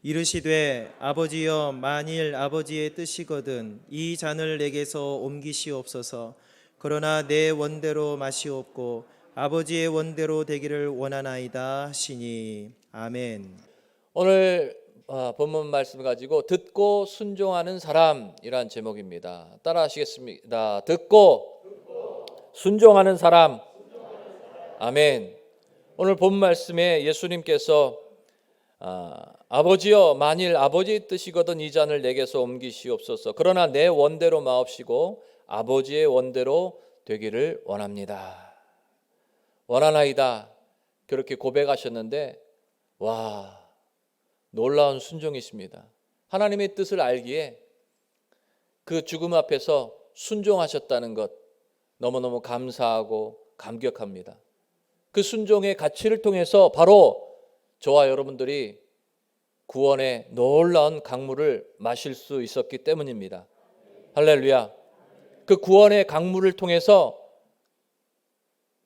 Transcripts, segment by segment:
이르시되 아버지여 만일 아버지의 뜻이거든 이 잔을 내게서 옮기시옵소서. 그러나 내 원대로 마시옵고 아버지의 원대로 되기를 원하나이다 하시니. 아멘. 오늘 본문 말씀 가지고 듣고 순종하는 사람이란 제목입니다. 따라 하시겠습니다. 듣고 순종하는 사람. 아멘. 오늘 본문 말씀에 예수님께서 아버지여 만일 아버지의 뜻이거든 이 잔을 내게서 옮기시옵소서. 그러나 내 원대로 마옵시고 아버지의 원대로 되기를 원합니다. 원하나이다. 그렇게 고백하셨는데 와, 놀라운 순종이십니다. 하나님의 뜻을 알기에 그 죽음 앞에서 순종하셨다는 것 너무너무 감사하고 감격합니다. 그 순종의 가치를 통해서 바로 저와 여러분들이 구원의 놀라운 강물을 마실 수 있었기 때문입니다. 할렐루야. 그 구원의 강물을 통해서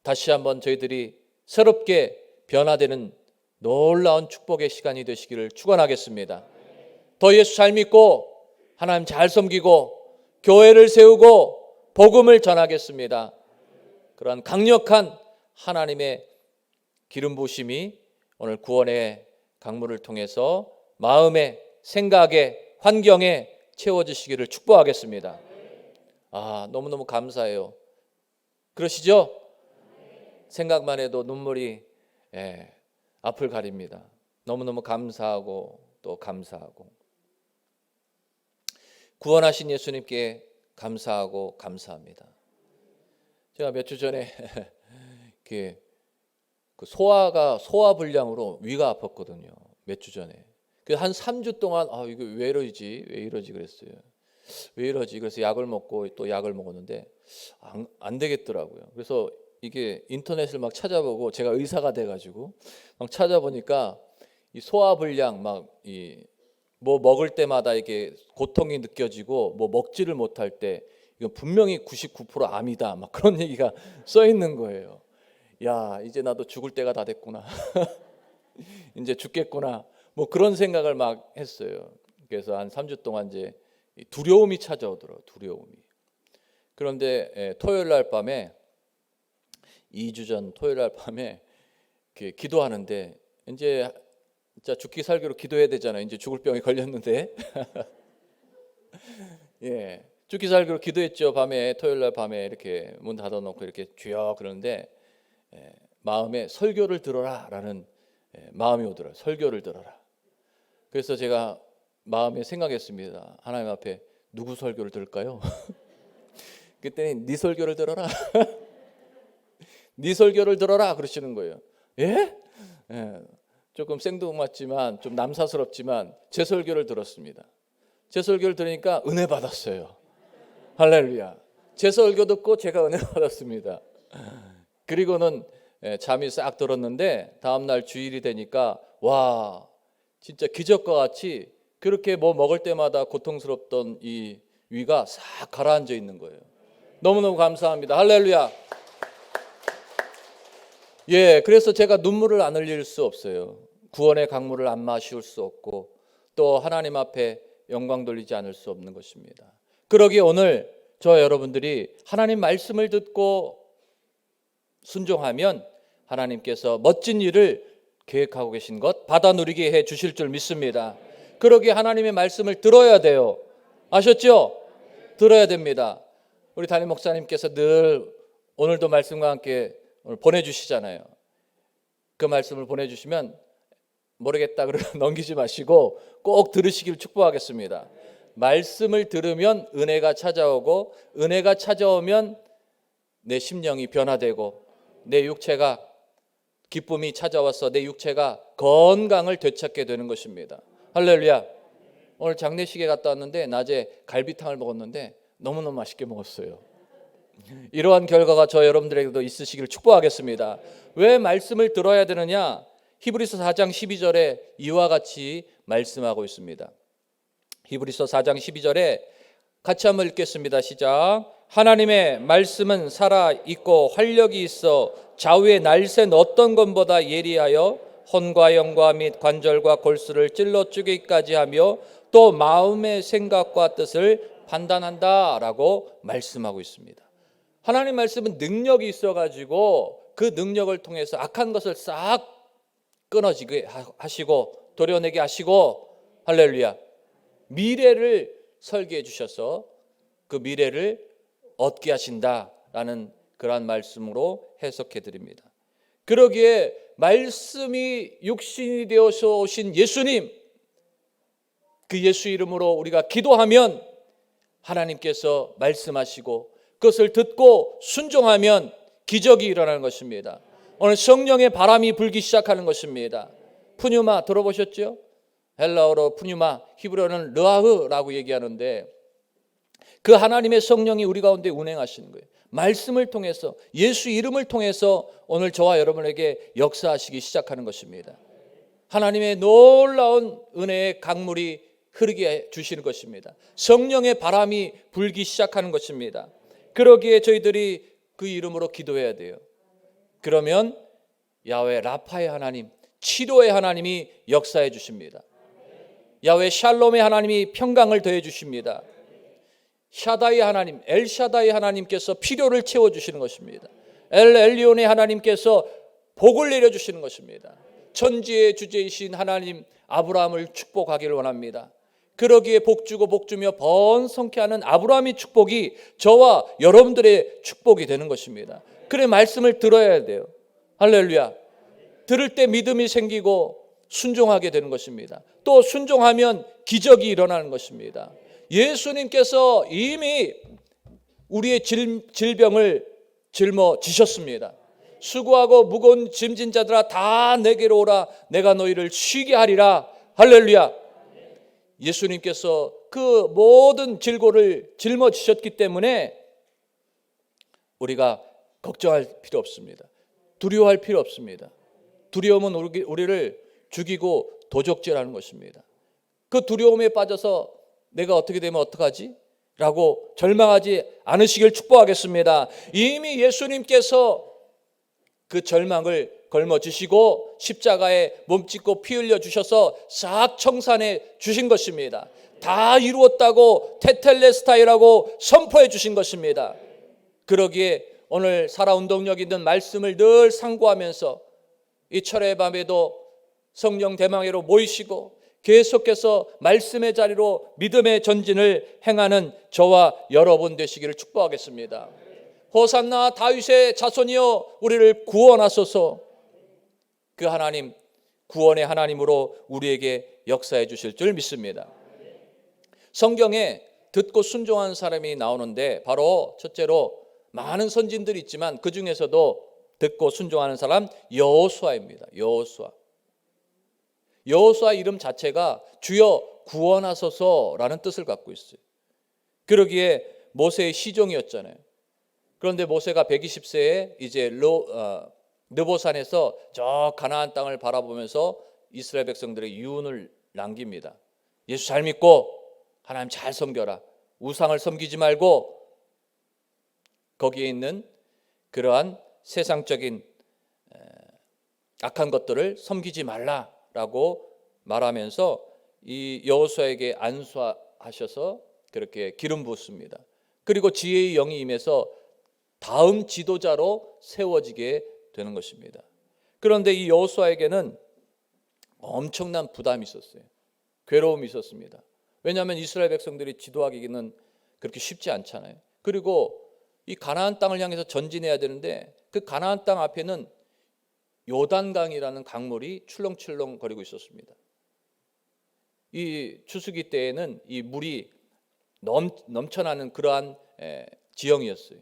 다시 한번 저희들이 새롭게 변화되는 놀라운 축복의 시간이 되시기를 축원하겠습니다. 더 예수 잘 믿고 하나님 잘 섬기고 교회를 세우고 복음을 전하겠습니다. 그러한 강력한 하나님의 기름 부으심이 오늘 구원의 강물을 통해서 마음에, 생각에, 환경에 채워지시기를 축복하겠습니다. 너무너무 감사해요. 그러시죠? 생각만 해도 눈물이 앞을 가립니다. 너무너무 감사하고 또 감사하고 구원하신 예수님께 감사하고 감사합니다. 제가 몇 주 전에 그 소화불량으로 위가 아팠거든요. 몇 주 전에. 한 3주 동안 이거 왜 이러지 그랬어요. 왜 이러지? 그래서 약을 먹고 또 약을 먹었는데 안 되겠더라고요. 그래서 이게 인터넷을 막 찾아보고 제가 의사가 돼가지고 막 찾아보니까 이 소화불량 뭐 먹을 때마다 이게 고통이 느껴지고 뭐 먹지를 못할 때 이건 분명히 99% 암이다 막 그런 얘기가 써 있는 거예요. 야, 이제 나도 죽을 때가 다 됐구나. 이제 죽겠구나. 뭐 그런 생각을 막 했어요. 그래서 한 3주 동안 이제 두려움이 찾아오더라고요. 두려움이. 그런데 토요일 날 밤에 2주 전 토요일 날 밤에 기도하는데 이제 진짜 죽기 살기로 기도해야 되잖아요. 이제 죽을 병이 걸렸는데. 예. 죽기 살기로 기도했죠. 밤에 토요일 날 밤에 이렇게 문 닫아 놓고 이렇게 주여 그러는데 마음에 설교를 들어라라는 마음이 오더라고요. 설교를 들어라. 그래서 제가 마음에 생각했습니다. 하나님 앞에 누구 설교를 들을까요? 그랬더니 네 설교를 들어라. 네 설교를 들어라 그러시는 거예요. 예? 조금 생뚱맞지만 좀 남사스럽지만 제 설교를 들었습니다. 제 설교를 들으니까 은혜 받았어요. 할렐루야. 제 설교 듣고 제가 은혜 받았습니다. 그리고는 잠이 싹 들었는데 다음날 주일이 되니까 와, 진짜 기적과 같이 그렇게 뭐 먹을 때마다 고통스럽던 이 위가 싹 가라앉아 있는 거예요. 너무너무 감사합니다. 할렐루야. 그래서 제가 눈물을 안 흘릴 수 없어요. 구원의 강물을 안 마실 수 없고 또 하나님 앞에 영광 돌리지 않을 수 없는 것입니다. 그러기에 오늘 저 여러분들이 하나님 말씀을 듣고 순종하면 하나님께서 멋진 일을 계획하고 계신 것 받아 누리게 해 주실 줄 믿습니다. 그러기에 하나님의 말씀을 들어야 돼요. 아셨죠? 들어야 됩니다. 우리 담임 목사님께서 늘 오늘도 말씀과 함께 오늘 보내주시잖아요. 그 말씀을 보내주시면 모르겠다 그러고 넘기지 마시고 꼭 들으시길 축복하겠습니다. 말씀을 들으면 은혜가 찾아오고 은혜가 찾아오면 내 심령이 변화되고 내 육체가 기쁨이 찾아와서 내 육체가 건강을 되찾게 되는 것입니다. 할렐루야. 오늘 장례식에 갔다 왔는데 낮에 갈비탕을 먹었는데 너무너무 맛있게 먹었어요. 이러한 결과가 저 여러분들에게도 있으시기를 축복하겠습니다. 왜 말씀을 들어야 되느냐? 히브리서 4장 12절에 이와 같이 말씀하고 있습니다. 히브리서 4장 12절에 같이 한번 읽겠습니다. 시작. 하나님의 말씀은 살아 있고 활력이 있어 좌우의 날쌘 어떤 것보다 예리하여 혼과 영과 및 관절과 골수를 찔러 쪼개기까지 하며 또 마음의 생각과 뜻을 판단한다라고 말씀하고 있습니다. 하나님 말씀은 능력이 있어가지고 그 능력을 통해서 악한 것을 싹 끊어지게 하시고 도려내게 하시고, 할렐루야, 미래를 설계해 주셔서 그 미래를 얻게 하신다라는 그러한 말씀으로 해석해 드립니다. 그러기에 말씀이 육신이 되어서 오신 예수님, 그 예수 이름으로 우리가 기도하면 하나님께서 말씀하시고 그것을 듣고 순종하면 기적이 일어나는 것입니다. 오늘 성령의 바람이 불기 시작하는 것입니다. 푸뉴마 들어보셨죠? 헬라어로 푸뉴마, 히브리어는 르아흐라고 얘기하는데 그 하나님의 성령이 우리 가운데 운행하시는 거예요. 말씀을 통해서, 예수 이름을 통해서 오늘 저와 여러분에게 역사하시기 시작하는 것입니다. 하나님의 놀라운 은혜의 강물이 흐르게 해 주시는 것입니다. 성령의 바람이 불기 시작하는 것입니다. 그러기에 저희들이 그 이름으로 기도해야 돼요. 그러면 야훼 라파의 하나님, 치료의 하나님이 역사해 주십니다. 야훼 샬롬의 하나님이 평강을 더해 주십니다. 샤다이 하나님, 엘샤다이 하나님께서 필요를 채워주시는 것입니다. 엘 엘리온의 하나님께서 복을 내려주시는 것입니다. 천지의 주제이신 하나님 아브라함을 축복하기를 원합니다. 그러기에 복주고 복주며 번성케 하는 아브라함의 축복이 저와 여러분들의 축복이 되는 것입니다. 그래 말씀을 들어야 돼요. 할렐루야. 들을 때 믿음이 생기고 순종하게 되는 것입니다. 또 순종하면 기적이 일어나는 것입니다. 예수님께서 이미 우리의 질병을 짊어지셨습니다. 수고하고 무거운 짐진 자들아 다 내게로 오라, 내가 너희를 쉬게 하리라. 할렐루야. 예수님께서 그 모든 질고를 짊어지셨기 때문에 우리가 걱정할 필요 없습니다. 두려워할 필요 없습니다. 두려움은 우리를 죽이고 도적질하는 것입니다. 그 두려움에 빠져서 내가 어떻게 되면 어떡하지? 라고 절망하지 않으시길 축복하겠습니다. 이미 예수님께서 그 절망을 걸머지시고 십자가에 몸짓고 피 흘려 주셔서 싹 청산해 주신 것입니다. 다 이루었다고 테텔레스타이라고 선포해 주신 것입니다. 그러기에 오늘 살아운동력 있는 말씀을 늘 상고하면서 이 철의 밤에도 성령 대망회로 모이시고 계속해서 말씀의 자리로 믿음의 전진을 행하는 저와 여러분 되시기를 축복하겠습니다. 호산나 다윗의 자손이여 우리를 구원하소서. 그 하나님, 구원의 하나님으로 우리에게 역사해 주실 줄 믿습니다. 성경에 듣고 순종한 사람이 나오는데 바로 첫째로 많은 선진들이 있지만 그 중에서도 듣고 순종하는 사람 여호수아입니다. 여호수아 이름 자체가 주여 구원하소서라는 뜻을 갖고 있어요. 그러기에 모세의 시종이었잖아요. 그런데 모세가 120세에 이제 느보산에서 저 가나안 땅을 바라보면서 이스라엘 백성들의 유언을 남깁니다. 예수 잘 믿고 하나님 잘 섬겨라. 우상을 섬기지 말고 거기에 있는 그러한 세상적인 악한 것들을 섬기지 말라라고 말하면서 이 여호수아에게 안수하셔서 그렇게 기름 붓습니다. 그리고 지혜의 영이 임해서 다음 지도자로 세워지게 되는 것입니다. 그런데 이 여호수아에게는 엄청난 부담이 있었어요. 괴로움이 있었습니다. 왜냐하면 이스라엘 백성들이 지도하기는 그렇게 쉽지 않잖아요. 그리고 이 가나안 땅을 향해서 전진해야 되는데 그 가나안 땅 앞에는 요단강이라는 강물이 출렁출렁 거리고 있었습니다. 이 추수기 때에는 이 물이 넘쳐나는 그러한 지형이었어요.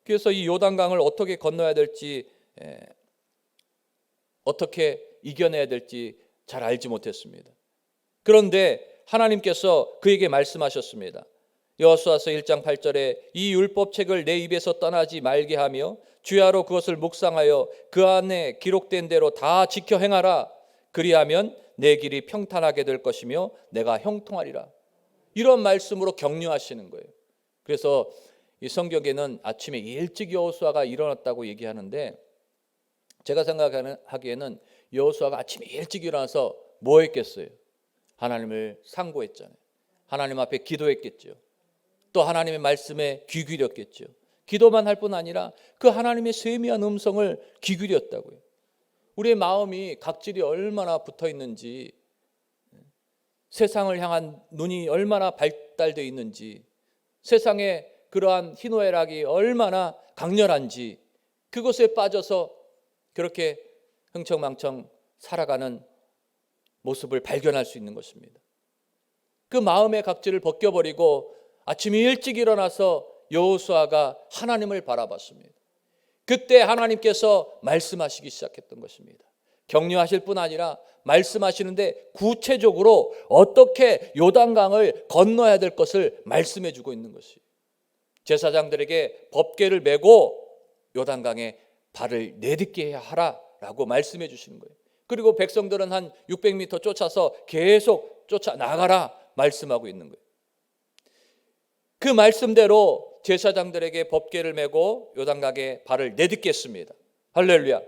그래서 이 요단강을 어떻게 건너야 될지, 어떻게 이겨내야 될지 잘 알지 못했습니다. 그런데 하나님께서 그에게 말씀하셨습니다. 여호수아서 1장 8절에 이 율법책을 내 입에서 떠나지 말게 하며 주야로 그것을 묵상하여 그 안에 기록된 대로 다 지켜 행하라. 그리하면 내 길이 평탄하게 될 것이며 내가 형통하리라. 이런 말씀으로 격려하시는 거예요. 그래서 이 성경에는 아침에 일찍 여호수아가 일어났다고 얘기하는데 제가 생각하기에는 여호수아가 아침에 일찍 일어나서 뭐 했겠어요? 하나님을 상고했잖아요. 하나님 앞에 기도했겠죠. 또 하나님의 말씀에 귀 기울였겠죠. 기도만 할 뿐 아니라 그 하나님의 세미한 음성을 귀 기울였다고요. 우리의 마음이 각질이 얼마나 붙어 있는지, 세상을 향한 눈이 얼마나 발달되어 있는지, 세상의 그러한 희노애락이 얼마나 강렬한지, 그것에 빠져서 그렇게 흥청망청 살아가는 모습을 발견할 수 있는 것입니다. 그 마음의 각질을 벗겨버리고 아침 일찍 일어나서 여호수아가 하나님을 바라봤습니다. 그때 하나님께서 말씀하시기 시작했던 것입니다. 격려하실 뿐 아니라 말씀하시는데 구체적으로 어떻게 요단강을 건너야 될 것을 말씀해 주고 있는 것이에요. 제사장들에게 법궤를 메고 요단강에 발을 내딛게 해야 하라라고 말씀해 주시는 거예요. 그리고 백성들은 한 600m 쫓아서 계속 쫓아나가라 말씀하고 있는 거예요. 그 말씀대로 제사장들에게 법궤를 메고 요단강에 발을 내딛게 했습니다. 할렐루야.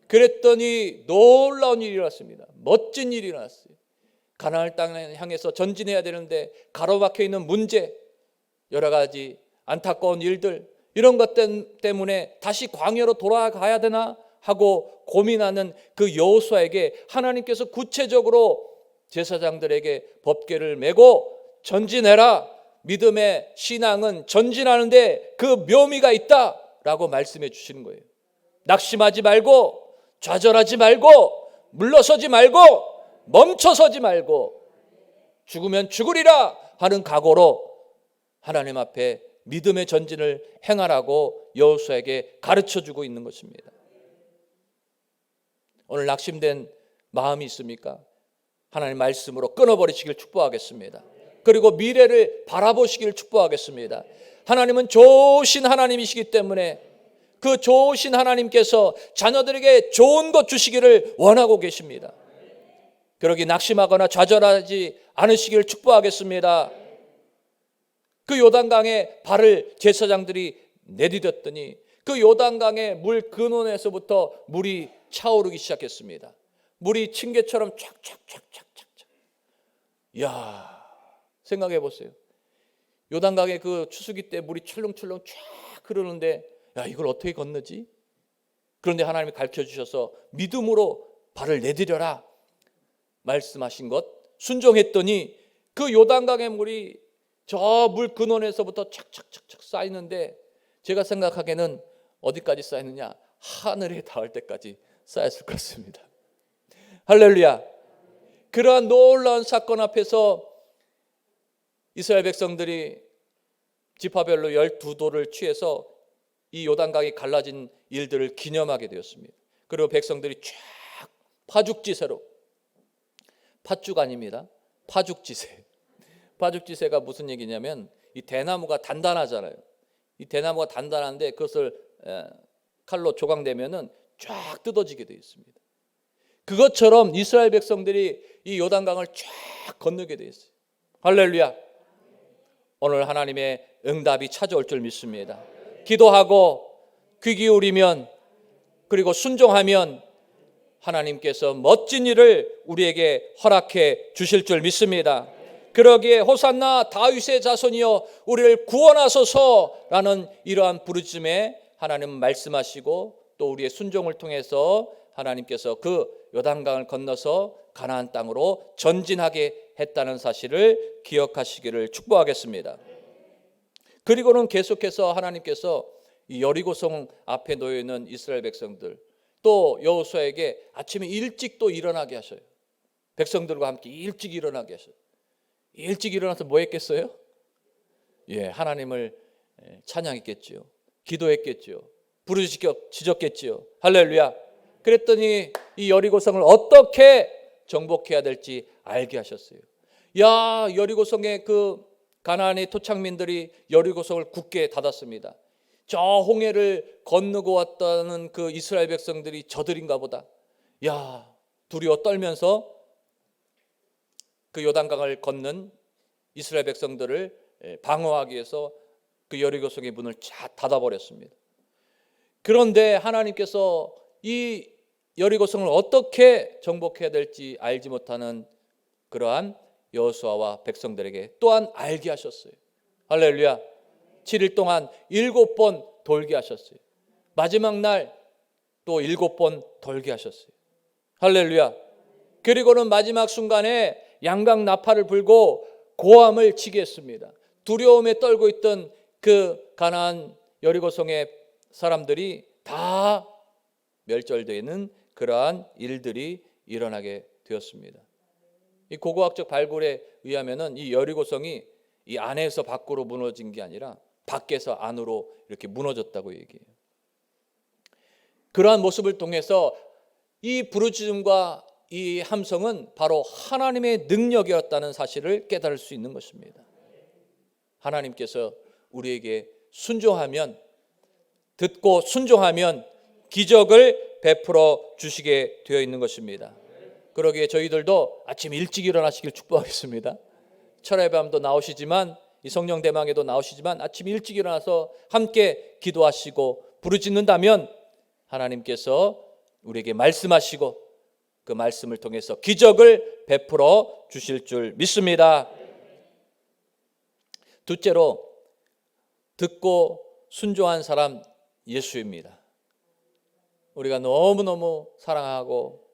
그랬더니 놀라운 일이 일어났습니다. 멋진 일이 일어났어요. 가나안 땅을 향해서 전진해야 되는데 가로막혀 있는 문제, 여러 가지 안타까운 일들, 이런 것 때문에 다시 광야로 돌아가야 되나 하고 고민하는 그 여호수아에게 하나님께서 구체적으로 제사장들에게 법궤를 메고 전진해라. 믿음의 신앙은 전진하는데 그 묘미가 있다라고 말씀해 주시는 거예요. 낙심하지 말고, 좌절하지 말고, 물러서지 말고, 멈춰서지 말고, 죽으면 죽으리라 하는 각오로 하나님 앞에 믿음의 전진을 행하라고 여호수아에게 가르쳐주고 있는 것입니다. 오늘 낙심된 마음이 있습니까? 하나님 말씀으로 끊어버리시길 축복하겠습니다. 그리고 미래를 바라보시길 축복하겠습니다. 하나님은 좋으신 하나님이시기 때문에 그 좋으신 하나님께서 자녀들에게 좋은 것 주시기를 원하고 계십니다. 그러기 낙심하거나 좌절하지 않으시기를 축복하겠습니다. 그 요단강에 발을 제사장들이 내디뎠더니 그 요단강의 물 근원에서부터 물이 차오르기 시작했습니다. 물이 층계처럼 촥촥촥촥촥. 이야, 생각해 보세요. 요단강의 그 추수기 때 물이 출렁출렁 쫙 흐르는데, 야, 이걸 어떻게 건너지? 그런데 하나님이 가르쳐 주셔서 믿음으로 발을 내디뎌라 말씀하신 것 순종했더니 그 요단강의 물이 저 물 근원에서부터 착착착착 쌓이는데, 제가 생각하기에는 어디까지 쌓이느냐, 하늘에 닿을 때까지 쌓였을 것 같습니다. 할렐루야. 그러한 놀라운 사건 앞에서 이스라엘 백성들이 지파별로 12도를 취해서 이 요단강이 갈라진 일들을 기념하게 되었습니다. 그리고 백성들이 쫙 파죽지세로, 팥죽 아닙니다, 파죽지세. 파죽지세가 무슨 얘기냐면, 이 대나무가 단단하잖아요. 이 대나무가 단단한데 그것을 칼로 조각내면은 쫙 뜯어지게 되어 있습니다. 그것처럼 이스라엘 백성들이 이 요단강을 쫙 건너게 되어 있어요. 할렐루야. 오늘 하나님의 응답이 찾아올 줄 믿습니다. 기도하고 귀 기울이면, 그리고 순종하면 하나님께서 멋진 일을 우리에게 허락해 주실 줄 믿습니다. 그러기에 호산나 다윗의 자손이여 우리를 구원하소서라는 이러한 부르짖음에 하나님 말씀하시고, 또 우리의 순종을 통해서 하나님께서 그 요단강을 건너서 가나안 땅으로 전진하게 했다는 사실을 기억하시기를 축복하겠습니다. 그리고는 계속해서 하나님께서 이 여리고성 앞에 놓여 있는 이스라엘 백성들, 또 여호수아에게 아침에 일찍 또 일어나게 하셔요. 백성들과 함께 일찍 일어나게 하셔요. 일찍 일어나서 뭐 했겠어요? 하나님을 찬양했겠지요. 기도했겠지요. 부르짖었겠지요. 할렐루야. 그랬더니 이 여리고성을 어떻게 정복해야 될지 알게 하셨어요. 야, 여리고성의 그 가나안의 토착민들이 여리고성을 굳게 닫았습니다. 저 홍해를 건너고 왔다는 그 이스라엘 백성들이 저들인가 보다. 야, 두려워 떨면서 그 요단강을 걷는 이스라엘 백성들을 방어하기 위해서 그 여리고성의 문을 쫙 닫아버렸습니다. 그런데 하나님께서 이 여리고성을 어떻게 정복해야 될지 알지 못하는 그러한 여호수아와 백성들에게 또한 알게 하셨어요. 할렐루야. 7일 동안 7번 돌게 하셨어요. 마지막 날 또 7번 돌게 하셨어요. 할렐루야. 그리고는 마지막 순간에 양각 나팔을 불고 고함을 치게 했습니다. 두려움에 떨고 있던 그 가나안 여리고성의 사람들이 다 멸절되는 그러한 일들이 일어나게 되었습니다. 이 고고학적 발굴에 의하면은 이 여리고성이 이 안에서 밖으로 무너진 게 아니라 밖에서 안으로 이렇게 무너졌다고 얘기해요. 그러한 모습을 통해서 이 부르짖음과 이 함성은 바로 하나님의 능력이었다는 사실을 깨달을 수 있는 것입니다. 하나님께서 우리에게 순종하면, 듣고 순종하면 기적을 베풀어 주시게 되어 있는 것입니다. 그러기에 저희들도 아침 일찍 일어나시길 축복하겠습니다. 철야밤도 나오시지만, 이 성령 대망에도 나오시지만 아침 일찍 일어나서 함께 기도하시고 부르짖는다면 하나님께서 우리에게 말씀하시고 그 말씀을 통해서 기적을 베풀어 주실 줄 믿습니다. 둘째로, 듣고 순종한 사람 예수입니다. 우리가 너무너무 사랑하고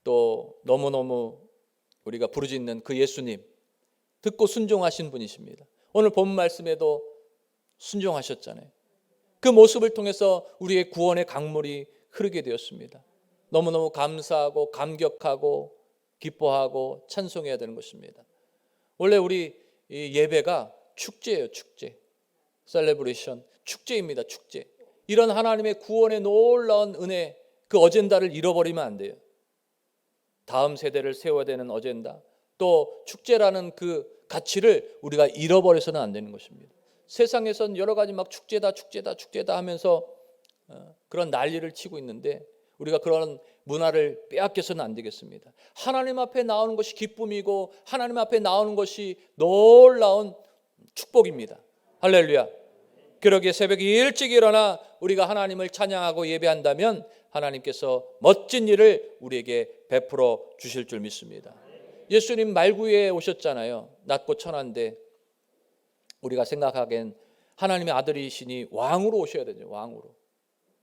또 너무너무 우리가 부르짖는 그 예수님, 듣고 순종하신 분이십니다. 오늘 본 말씀에도 순종하셨잖아요. 그 모습을 통해서 우리의 구원의 강물이 흐르게 되었습니다. 너무너무 감사하고 감격하고 기뻐하고 찬송해야 되는 것입니다. 원래 우리 예배가 축제예요. 축제, 셀레브레이션, 축제입니다. 축제. 이런 하나님의 구원의 놀라운 은혜, 그 어젠다를 잃어버리면 안 돼요. 다음 세대를 세워야 되는 어젠다, 또 축제라는 그 가치를 우리가 잃어버려서는 안 되는 것입니다. 세상에선 여러 가지 막 축제다 하면서 그런 난리를 치고 있는데 우리가 그런 문화를 빼앗겨서는 안 되겠습니다. 하나님 앞에 나오는 것이 기쁨이고 하나님 앞에 나오는 것이 놀라운 축복입니다. 할렐루야. 그러기에 새벽에 일찍 일어나 우리가 하나님을 찬양하고 예배한다면 하나님께서 멋진 일을 우리에게 베풀어 주실 줄 믿습니다. 예수님 말구에 오셨잖아요. 낮고 천한데 우리가 생각하기엔 하나님의 아들이시니 왕으로 오셔야 되죠. 왕으로.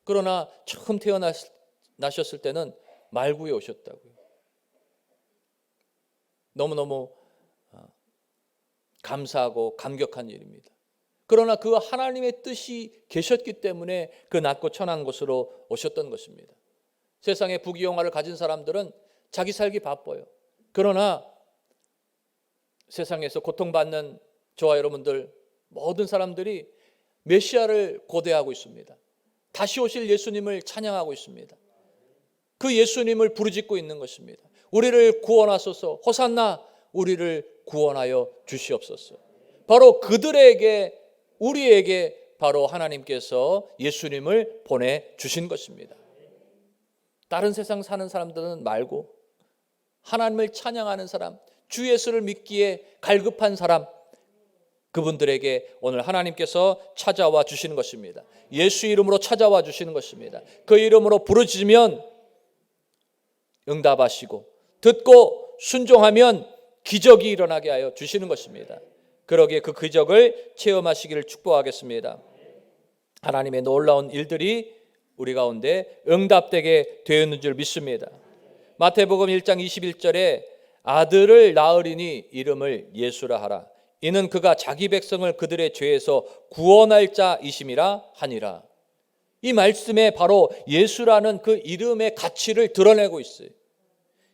그러나 처음 태어나셨을 때는 말구에 오셨다고요. 너무너무 감사하고 감격한 일입니다. 그러나 그 하나님의 뜻이 계셨기 때문에 그 낮고 천한 곳으로 오셨던 것입니다. 세상에 부귀영화를 가진 사람들은 자기 살기 바빠요. 그러나 세상에서 고통받는 저와 여러분들 모든 사람들이 메시아를 고대하고 있습니다. 다시 오실 예수님을 찬양하고 있습니다. 그 예수님을 부르짖고 있는 것입니다. 우리를 구원하소서, 호산나, 우리를 구원하여 주시옵소서. 바로 그들에게, 우리에게 바로 하나님께서 예수님을 보내주신 것입니다. 다른 세상 사는 사람들은 말고 하나님을 찬양하는 사람, 주 예수를 믿기에 갈급한 사람, 그분들에게 오늘 하나님께서 찾아와 주시는 것입니다. 예수 이름으로 찾아와 주시는 것입니다. 그 이름으로 부르짖으면 응답하시고 듣고 순종하면 기적이 일어나게 하여 주시는 것입니다. 그러기에 그 기적을 체험하시기를 축복하겠습니다. 하나님의 놀라운 일들이 우리 가운데 응답되게 되었는 줄 믿습니다. 마태복음 1장 21절에 아들을 낳으리니 이름을 예수라 하라. 이는 그가 자기 백성을 그들의 죄에서 구원할 자이심이라 하니라. 이 말씀에 바로 예수라는 그 이름의 가치를 드러내고 있어요.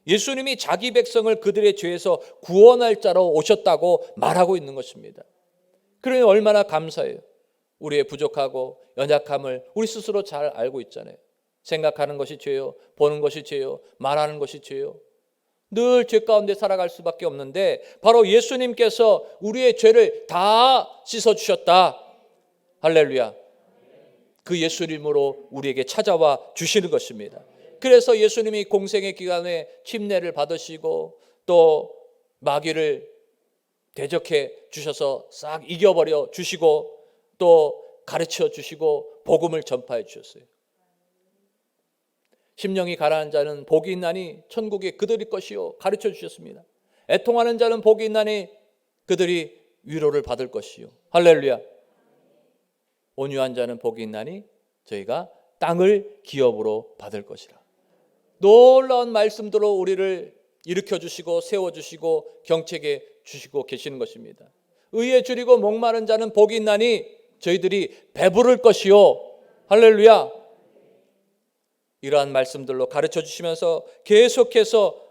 예수님이 자기 백성을 그들의 죄에서 구원할 자로 오셨다고 말하고 있는 것입니다. 그러니 얼마나 감사해요. 우리의 부족하고 연약함을 우리 스스로 잘 알고 있잖아요. 생각하는 것이 죄요, 보는 것이 죄요, 말하는 것이 죄요. 늘 죄 가운데 살아갈 수밖에 없는데 바로 예수님께서 우리의 죄를 다 씻어주셨다. 할렐루야. 그 예수님으로 우리에게 찾아와 주시는 것입니다. 그래서 예수님이 공생의 기간에 침례를 받으시고 또 마귀를 대적해 주셔서 싹 이겨버려 주시고 또 가르쳐 주시고 복음을 전파해 주셨어요. 심령이 가라앉은 자는 복이 있나니 천국이 그들의 것이요 가르쳐 주셨습니다. 애통하는 자는 복이 있나니 그들이 위로를 받을 것이요. 할렐루야. 온유한 자는 복이 있나니 저희가 땅을 기업으로 받을 것이라. 놀라운 말씀들로 우리를 일으켜 주시고 세워 주시고 경책해 주시고 계시는 것입니다. 의에 줄이고 목마른 자는 복이 있나니 저희들이 배부를 것이요. 할렐루야. 이러한 말씀들로 가르쳐 주시면서 계속해서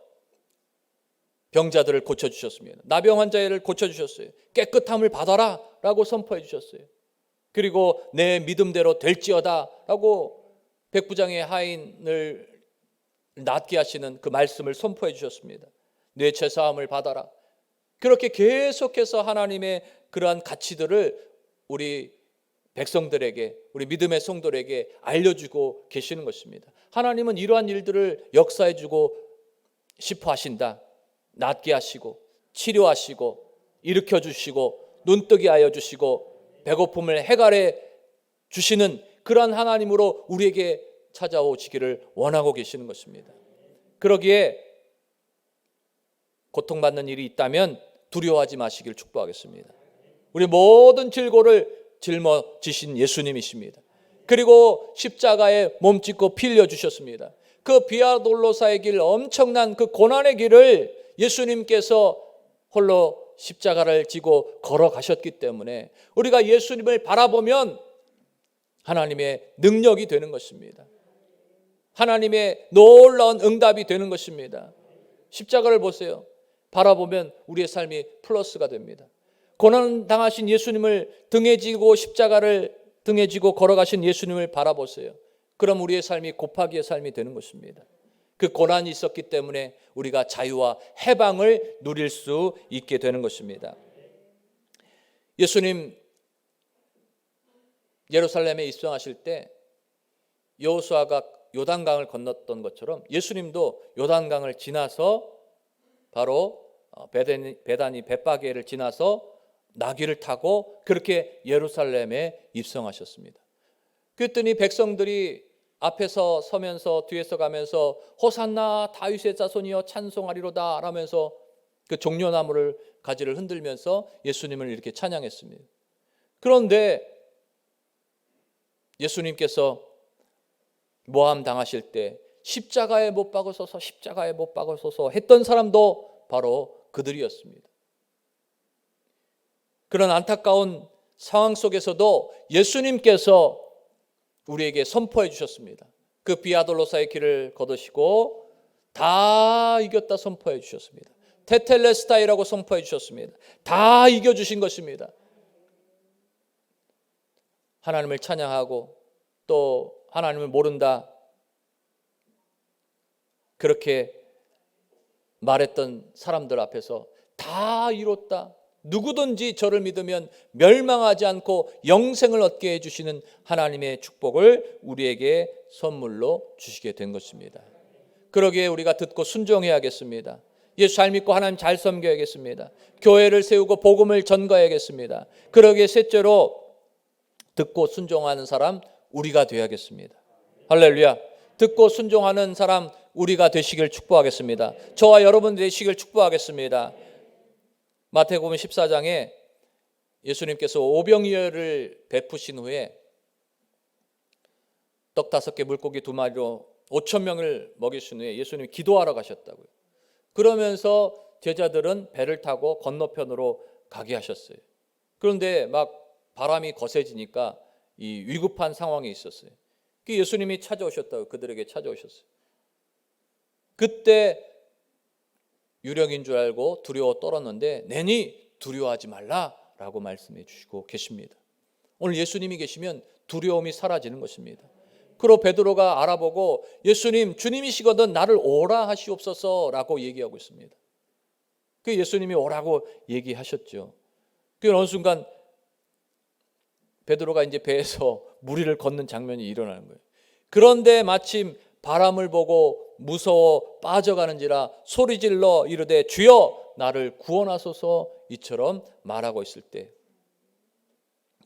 병자들을 고쳐주셨습니다. 나병 환자를 고쳐주셨어요. 깨끗함을 받아라 라고 선포해 주셨어요. 그리고 내 믿음대로 될지어다 라고 백부장의 하인을 낫게 하시는 그 말씀을 선포해 주셨습니다. 내 죄사함을 받아라. 그렇게 계속해서 하나님의 그러한 가치들을 우리 백성들에게, 우리 믿음의 성도들에게 알려주고 계시는 것입니다. 하나님은 이러한 일들을 역사해 주고 싶어 하신다. 낫게 하시고 치료하시고 일으켜 주시고 눈뜨게 하여 주시고 배고픔을 해결해 주시는 그러한 하나님으로 우리에게 찾아오시기를 원하고 계시는 것입니다. 그러기에 고통받는 일이 있다면 두려워하지 마시길 축복하겠습니다. 우리 모든 질고를 짊어지신 예수님이십니다. 그리고 십자가에 몸짓고 피 흘려 주셨습니다. 그 비아돌로사의 길, 엄청난 그 고난의 길을 예수님께서 홀로 십자가를 지고 걸어가셨기 때문에 우리가 예수님을 바라보면 하나님의 능력이 되는 것입니다. 하나님의 놀라운 응답이 되는 것입니다. 십자가를 보세요. 바라보면 우리의 삶이 플러스가 됩니다. 고난 당하신 예수님을 등에 지고 십자가를 등에 지고 걸어가신 예수님을 바라보세요. 그럼 우리의 삶이 곱하기의 삶이 되는 것입니다. 그 고난이 있었기 때문에 우리가 자유와 해방을 누릴 수 있게 되는 것입니다. 예수님 예루살렘에 입성하실 때 여호수아가 요단강을 건넜던 것처럼 예수님도 요단강을 지나서 바로 베다니 벳바게를 지나서 나귀를 타고 그렇게 예루살렘에 입성하셨습니다. 그랬더니 백성들이 앞에서 서면서 뒤에서 가면서 호산나 다윗의 자손이여 찬송하리로다 라면서 그 종려나무를 가지를 흔들면서 예수님을 이렇게 찬양했습니다. 그런데 예수님께서 모함 당하실 때 십자가에 못 박으소서 십자가에 못 박으소서 했던 사람도 바로 그들이었습니다. 그런 안타까운 상황 속에서도 예수님께서 우리에게 선포해 주셨습니다. 그 비아돌로사의 길을 거두시고 다 이겼다 선포해 주셨습니다. 테텔레스타이라고 선포해 주셨습니다. 다 이겨주신 것입니다. 하나님을 찬양하고 또 하나님을 모른다 그렇게 말했던 사람들 앞에서 다 이뤘다. 누구든지 저를 믿으면 멸망하지 않고 영생을 얻게 해주시는 하나님의 축복을 우리에게 선물로 주시게 된 것입니다. 그러기에 우리가 듣고 순종해야겠습니다. 예수 잘 믿고 하나님 잘 섬겨야겠습니다. 교회를 세우고 복음을 전가해야겠습니다. 그러기에 셋째로 듣고 순종하는 사람 우리가 되어야겠습니다. 할렐루야. 듣고 순종하는 사람 우리가 되시길 축복하겠습니다. 저와 여러분 되시길 축복하겠습니다. 마태복음 14장에 예수님께서 오병이어를 베푸신 후에 떡 5개 물고기 2마리로 5천 명을 먹이신 후에 예수님이 기도하러 가셨다고요. 그러면서 제자들은 배를 타고 건너편으로 가게 하셨어요. 그런데 막 바람이 거세지니까 이 위급한 상황이 있었어요. 그 예수님이 찾아오셨다고 그들에게 찾아오셨어요. 그때 유령인 줄 알고 두려워 떨었는데 내니 두려워하지 말라라고 말씀해 주시고 계십니다. 오늘 예수님이 계시면 두려움이 사라지는 것입니다. 그리고 베드로가 알아보고 예수님 주님이시거든 나를 오라 하시옵소서라고 얘기하고 있습니다. 그 예수님이 오라고 얘기하셨죠. 그 어느 순간 베드로가 이제 배에서 무리를 걷는 장면이 일어나는 거예요. 그런데 마침 바람을 보고 무서워 빠져가는지라 소리질러 이르되 주여 나를 구원하소서 이처럼 말하고 있을 때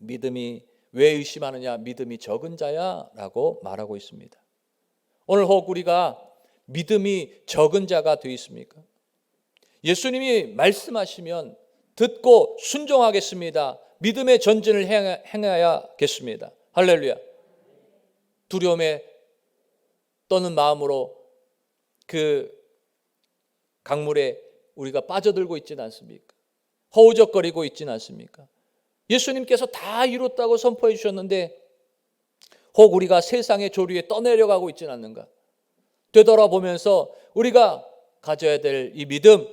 믿음이 왜 의심하느냐 믿음이 적은 자야 라고 말하고 있습니다. 오늘 혹 우리가 믿음이 적은 자가 되어 있습니까? 예수님이 말씀하시면 듣고 순종하겠습니다. 믿음의 전진을 행해야겠습니다. 할렐루야. 두려움에 떠는 마음으로 그 강물에 우리가 빠져들고 있지는 않습니까? 허우적거리고 있지는 않습니까? 예수님께서 다 이뤘다고 선포해 주셨는데 혹 우리가 세상의 조류에 떠내려가고 있지는 않는가? 되돌아보면서 우리가 가져야 될 이 믿음,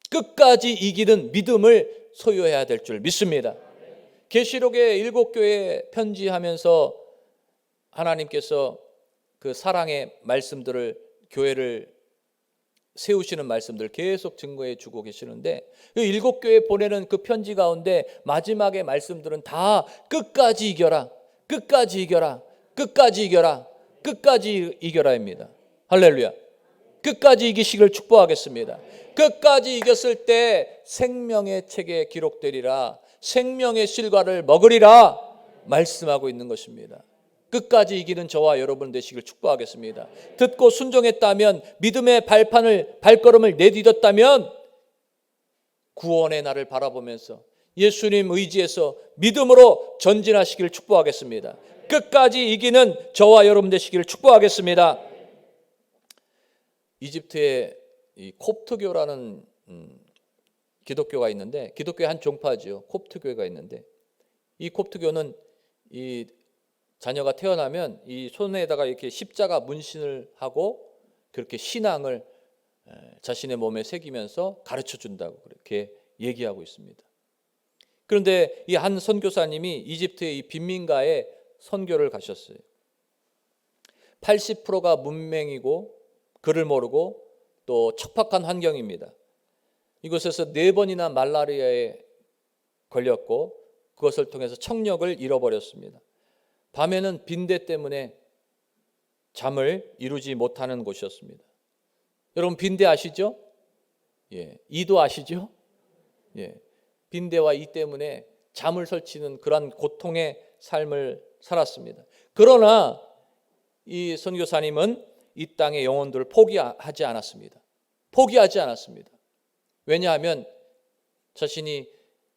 끝까지 이기는 믿음을 소유해야 될 줄 믿습니다. 계시록의 7교회에 편지하면서 하나님께서 그 사랑의 말씀들을, 교회를 세우시는 말씀들을 계속 증거해 주고 계시는데, 그 7교회에 보내는 그 편지 가운데 마지막의 말씀들은 다 끝까지 이겨라, 끝까지 이겨라, 끝까지 이겨라, 끝까지 이겨라입니다. 할렐루야. 끝까지 이기시길 축복하겠습니다. 끝까지 이겼을 때 생명의 책에 기록되리라, 생명의 실과를 먹으리라 말씀하고 있는 것입니다. 끝까지 이기는 저와 여러분 되시길 축복하겠습니다. 듣고 순종했다면, 믿음의 발걸음을 내디뎠다면 구원의 날을 바라보면서 예수님 의지해서 믿음으로 전진하시길 축복하겠습니다. 끝까지 이기는 저와 여러분 되시길 축복하겠습니다. 이집트에 이 콥트교라는 기독교가 있는데, 기독교의 한 종파지요. 콥트교가 있는데, 이 콥트교는 이 자녀가 태어나면 이 손에다가 이렇게 십자가 문신을 하고 그렇게 신앙을 자신의 몸에 새기면서 가르쳐 준다고 그렇게 얘기하고 있습니다. 그런데 이 한 선교사님이 이집트의 이 빈민가에 선교를 가셨어요. 80%가 문맹이고 글을 모르고 또 척박한 환경입니다. 이곳에서 4번이나 말라리아에 걸렸고 그것을 통해서 청력을 잃어버렸습니다. 밤에는 빈대 때문에 잠을 이루지 못하는 곳이었습니다. 여러분 빈대 아시죠? 예, 이도 아시죠? 예, 빈대와 이 때문에 잠을 설치는 그러한 고통의 삶을 살았습니다. 그러나 이 선교사님은 이 땅의 영혼들을 포기하지 않았습니다. 포기하지 않았습니다. 왜냐하면 자신이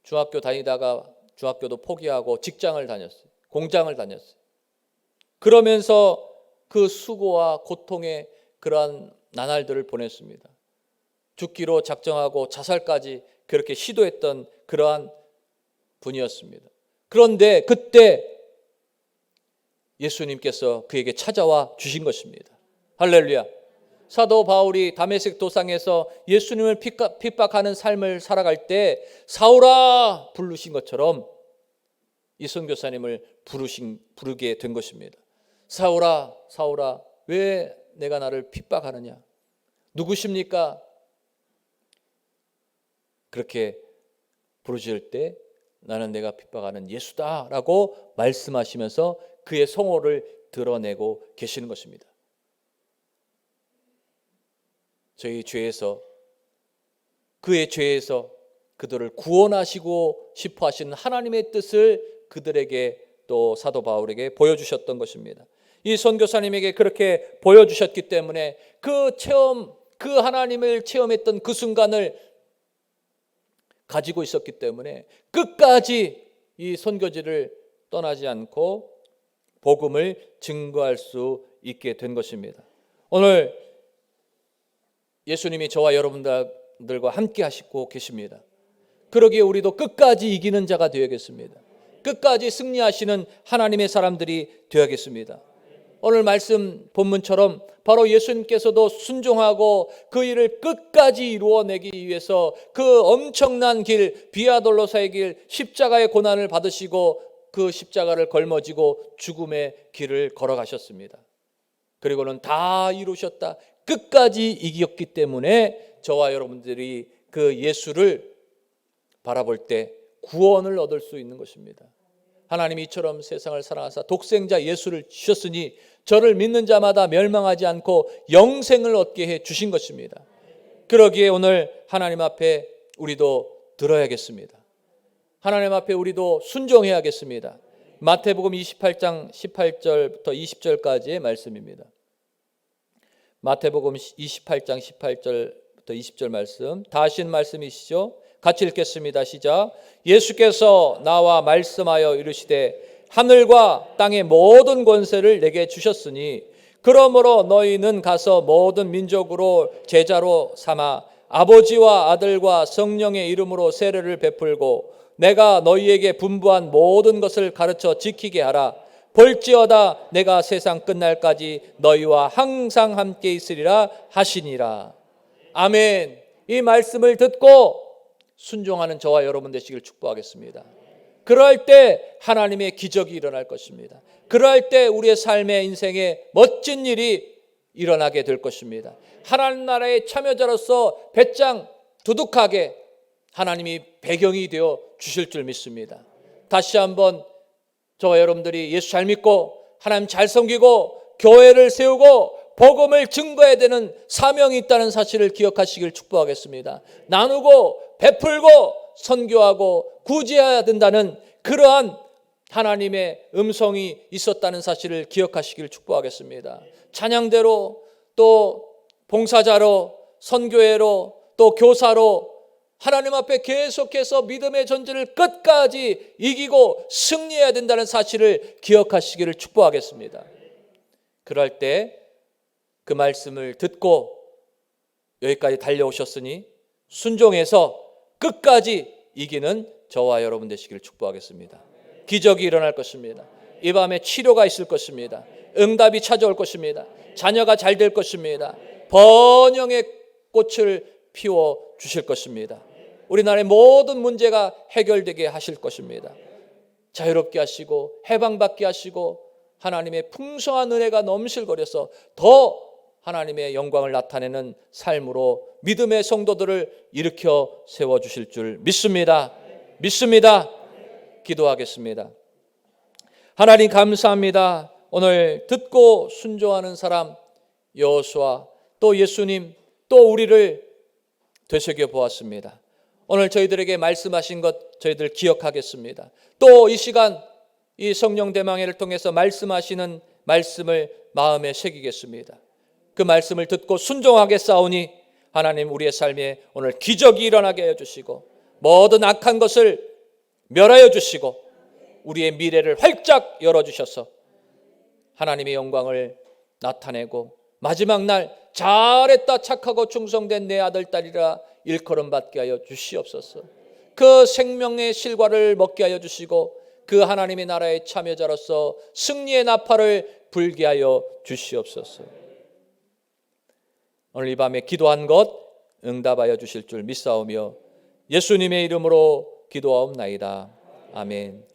중학교 다니다가 중학교도 포기하고 직장을 다녔어요. 공장을 다녔어요. 그러면서 그 수고와 고통의 그러한 나날들을 보냈습니다. 죽기로 작정하고 자살까지 그렇게 시도했던 그러한 분이었습니다. 그런데 그때 예수님께서 그에게 찾아와 주신 것입니다. 할렐루야. 사도 바울이 다메섹 도상에서 예수님을 핍박하는 삶을 살아갈 때 사울아 부르신 것처럼 이 선교사님을 부르게 된 것입니다. 사울아, 사울아, 왜 내가 나를 핍박하느냐? 누구십니까? 그렇게 부르실 때 나는 내가 핍박하는 예수다라고 말씀하시면서 그의 성호를 드러내고 계시는 것입니다. 저희 죄에서, 그의 죄에서 그들을 구원하시고 싶어 하시는 하나님의 뜻을 그들에게 또 사도 바울에게 보여주셨던 것입니다. 이 선교사님에게 그렇게 보여주셨기 때문에 그 체험, 그 하나님을 체험했던 그 순간을 가지고 있었기 때문에 끝까지 이 선교지를 떠나지 않고 복음을 증거할 수 있게 된 것입니다. 오늘 예수님이 저와 여러분들과 함께 하시고 계십니다. 그러기에 우리도 끝까지 이기는 자가 되어야겠습니다. 끝까지 승리하시는 하나님의 사람들이 되어야겠습니다. 오늘 말씀 본문처럼 바로 예수님께서도 순종하고 그 일을 끝까지 이루어내기 위해서 그 엄청난 길, 비아돌로사의 길, 십자가의 고난을 받으시고 그 십자가를 걸머지고 죽음의 길을 걸어가셨습니다. 그리고는 다 이루셨다, 끝까지 이겼기 때문에 저와 여러분들이 그 예수를 바라볼 때 구원을 얻을 수 있는 것입니다. 하나님이 이처럼 세상을 사랑하사 독생자 예수를 주셨으니 저를 믿는 자마다 멸망하지 않고 영생을 얻게 해 주신 것입니다. 그러기에 오늘 하나님 앞에 우리도 들어야겠습니다. 하나님 앞에 우리도 순종해야겠습니다. 마태복음 28장 18절부터 20절까지의 말씀입니다. 마태복음 28장 18절부터 20절 말씀, 다 하신 말씀이시죠? 같이 읽겠습니다. 시작. 예수께서 나와 말씀하여 이르시되 하늘과 땅의 모든 권세를 내게 주셨으니 그러므로 너희는 가서 모든 민족으로 제자로 삼아 아버지와 아들과 성령의 이름으로 세례를 베풀고 내가 너희에게 분부한 모든 것을 가르쳐 지키게 하라. 볼지어다 내가 세상 끝날까지 너희와 항상 함께 있으리라 하시니라. 아멘. 이 말씀을 듣고 순종하는 저와 여러분 되시길 축복하겠습니다. 그럴 때 하나님의 기적이 일어날 것입니다. 그럴 때 우리의 삶의 인생에 멋진 일이 일어나게 될 것입니다. 하나님 나라의 참여자로서 배짱 두둑하게 하나님이 배경이 되어 주실 줄 믿습니다. 다시 한번 저와 여러분들이 예수 잘 믿고 하나님 잘 섬기고 교회를 세우고 복음을 증거해야 되는 사명이 있다는 사실을 기억하시길 축복하겠습니다. 나누고 베풀고 선교하고 구제해야 된다는 그러한 하나님의 음성이 있었다는 사실을 기억하시길 축복하겠습니다. 찬양대로 또 봉사자로 선교회로 또 교사로 하나님 앞에 계속해서 믿음의 전쟁을 끝까지 이기고 승리해야 된다는 사실을 기억하시기를 축복하겠습니다. 그럴 때 그 말씀을 듣고 여기까지 달려오셨으니 순종해서 끝까지 이기는 저와 여러분 되시기를 축복하겠습니다. 기적이 일어날 것입니다. 이 밤에 치료가 있을 것입니다. 응답이 찾아올 것입니다. 자녀가 잘 될 것입니다. 번영의 꽃을 피워 주실 것입니다. 우리나라의 모든 문제가 해결되게 하실 것입니다. 자유롭게 하시고 해방받게 하시고 하나님의 풍성한 은혜가 넘실거려서 더 하나님의 영광을 나타내는 삶으로 믿음의 성도들을 일으켜 세워주실 줄 믿습니다. 믿습니다. 기도하겠습니다. 하나님 감사합니다. 오늘 듣고 순종하는 사람 여호수아 또 예수님 또 우리를 되새겨 보았습니다. 오늘 저희들에게 말씀하신 것 저희들 기억하겠습니다. 또 이 시간 이 성령 대망회를 통해서 말씀하시는 말씀을 마음에 새기겠습니다. 그 말씀을 듣고 순종하게 싸우니 하나님 우리의 삶에 오늘 기적이 일어나게 해주시고 모든 악한 것을 멸하여 주시고 우리의 미래를 활짝 열어주셔서 하나님의 영광을 나타내고 마지막 날 잘했다 착하고 충성된 내 아들 딸이라 일컬음 받게 하여 주시옵소서. 그 생명의 실과를 먹게 하여 주시고 그 하나님의 나라의 참여자로서 승리의 나팔을 불게 하여 주시옵소서. 오늘 이 밤에 기도한 것 응답하여 주실 줄 믿사오며 예수님의 이름으로 기도하옵나이다. 아멘.